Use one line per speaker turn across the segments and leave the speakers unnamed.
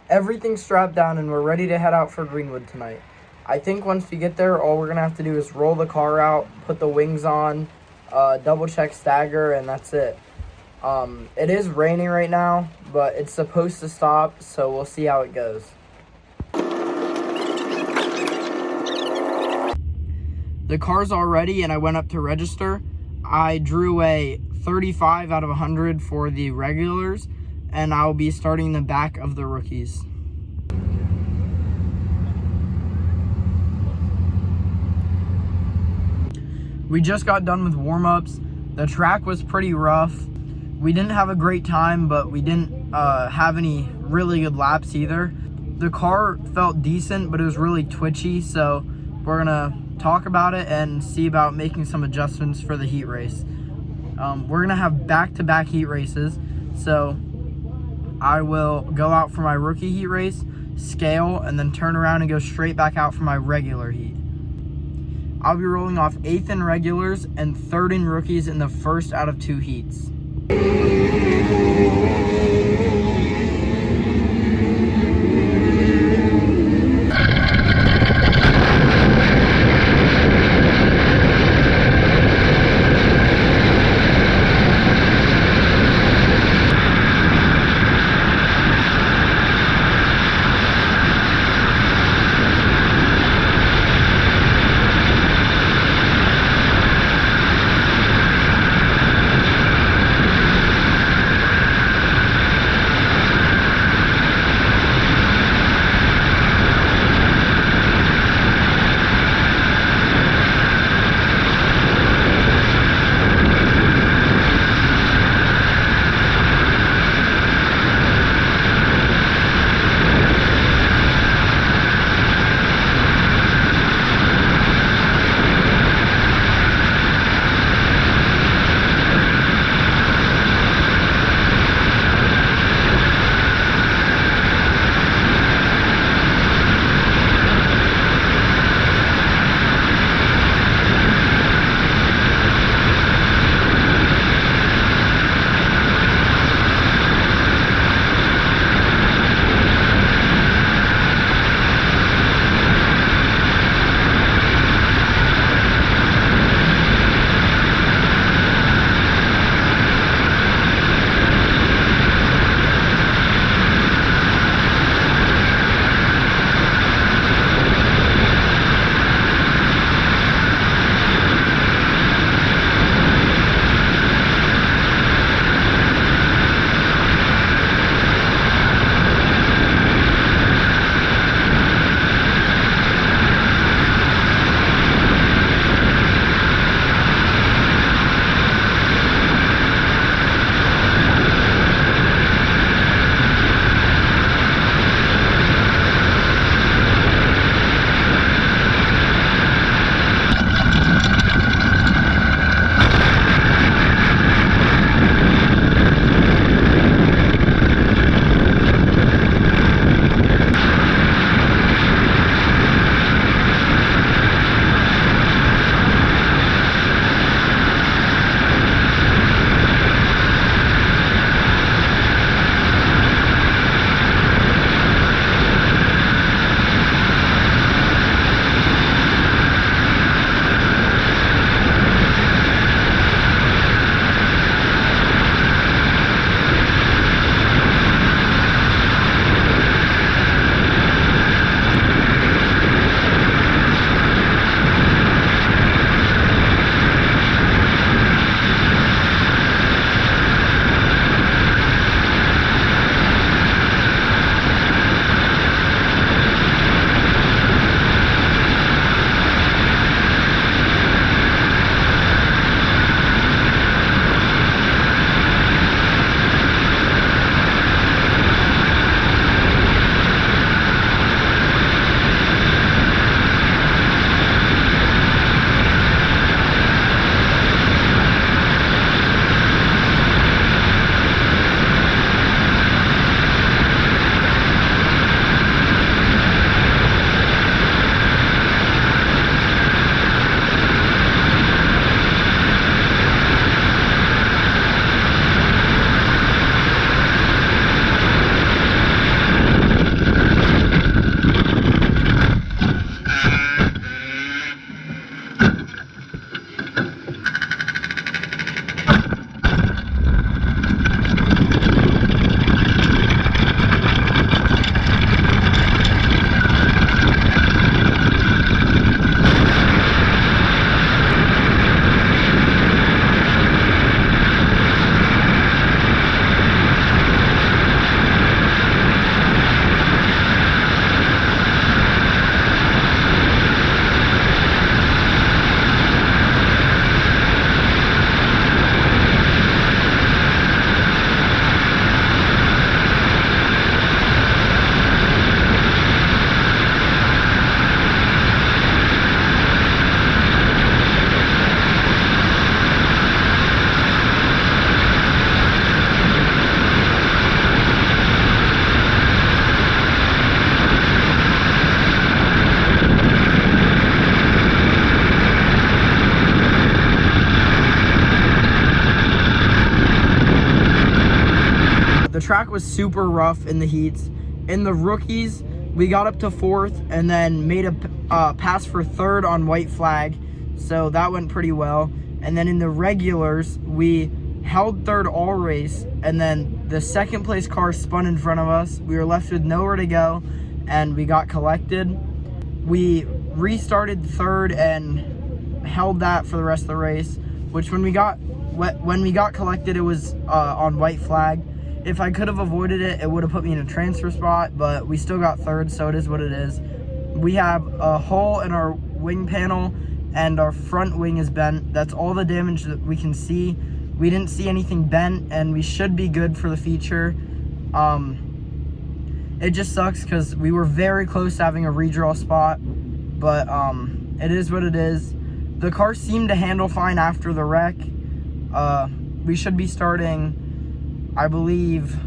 everything's strapped down and we're ready to head out for Greenwood tonight. I think once we get there, all we're going to have to do is roll the car out, put the wings on, double check stagger, and that's it. It is raining right now, but it's supposed to stop, so we'll see how it goes. The car's all ready and I went up to register. I drew a 35 out of 100 for the regulars, and I'll be starting the back of the rookies. We just got done with warm-ups. The track was pretty rough. We didn't have a great time, but we didn't have any really good laps either. The car felt decent, but it was really twitchy, so we're gonna talk about it and see about making some adjustments for the heat race. We're gonna have back-to-back heat races, so I will go out for my rookie heat race, scale, and then turn around and go straight back out for my regular heat. I'll be rolling off 8th in regulars and 3rd in rookies in the first out of 2 heats. track was super rough in the heats. In the rookies, we got up to 4th and then made a pass for 3rd on white flag, so that went pretty well. And then in the regulars, we held 3rd all race, and then the 2nd place car spun in front of us. We were left with nowhere to go, and we got collected. We restarted 3rd and held that for the rest of the race, which when we got collected, it was on white flag. If I could have avoided it, it would have put me in a transfer spot, but we still got 3rd, so it is what it is. We have a hole in our wing panel, and our front wing is bent. That's all the damage that we can see. We didn't see anything bent, and we should be good for the feature. It just sucks because we were very close to having a redraw spot, but it is what it is. The car seemed to handle fine after the wreck. We should be starting, I believe,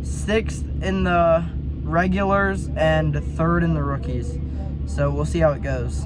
6th in the regulars and 3rd in the rookies. So we'll see how it goes.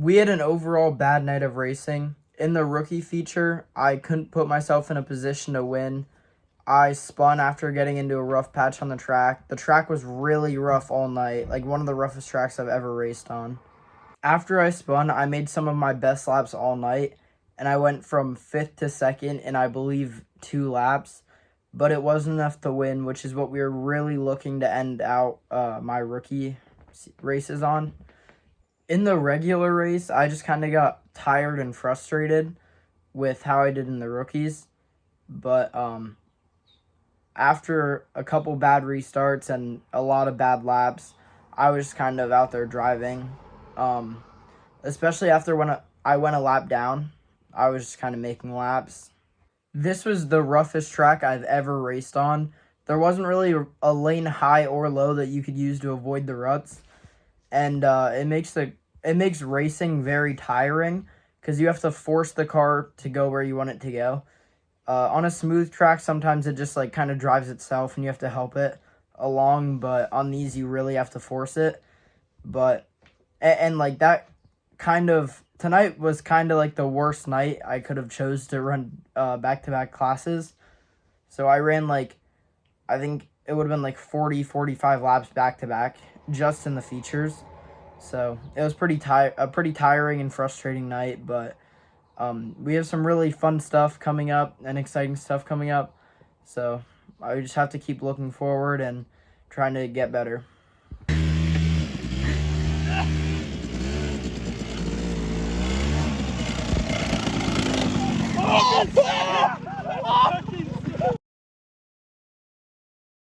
We had an overall bad night of racing. In the rookie feature, I couldn't put myself in a position to win. I spun after getting into a rough patch on the track. The track was really rough all night, like one of the roughest tracks I've ever raced on. After I spun, I made some of my best laps all night, and I went from 5th to 2nd in, I believe, 2 laps, but it wasn't enough to win, which is what we were really looking to end out my rookie races on. In the regular race, I just kind of got tired and frustrated with how I did in the rookies, but after a couple bad restarts and a lot of bad laps, I was just kind of out there driving. Especially after when I went a lap down, I was just kind of making laps. This was the roughest track I've ever raced on. There wasn't really a lane high or low that you could use to avoid the ruts, and it makes racing very tiring because you have to force the car to go where you want it to go. On a smooth track, sometimes it just like kind of drives itself and you have to help it along, but on these you really have to force it. But and like that kind of tonight was kind of like the worst night I could have chose to run back-to-back classes. So I ran like, I think it would have been like 45 laps back-to-back just in the features. So it was a pretty tiring and frustrating night, but we have some really fun stuff coming up and exciting stuff coming up. So I just have to keep looking forward and trying to get better.
Oh!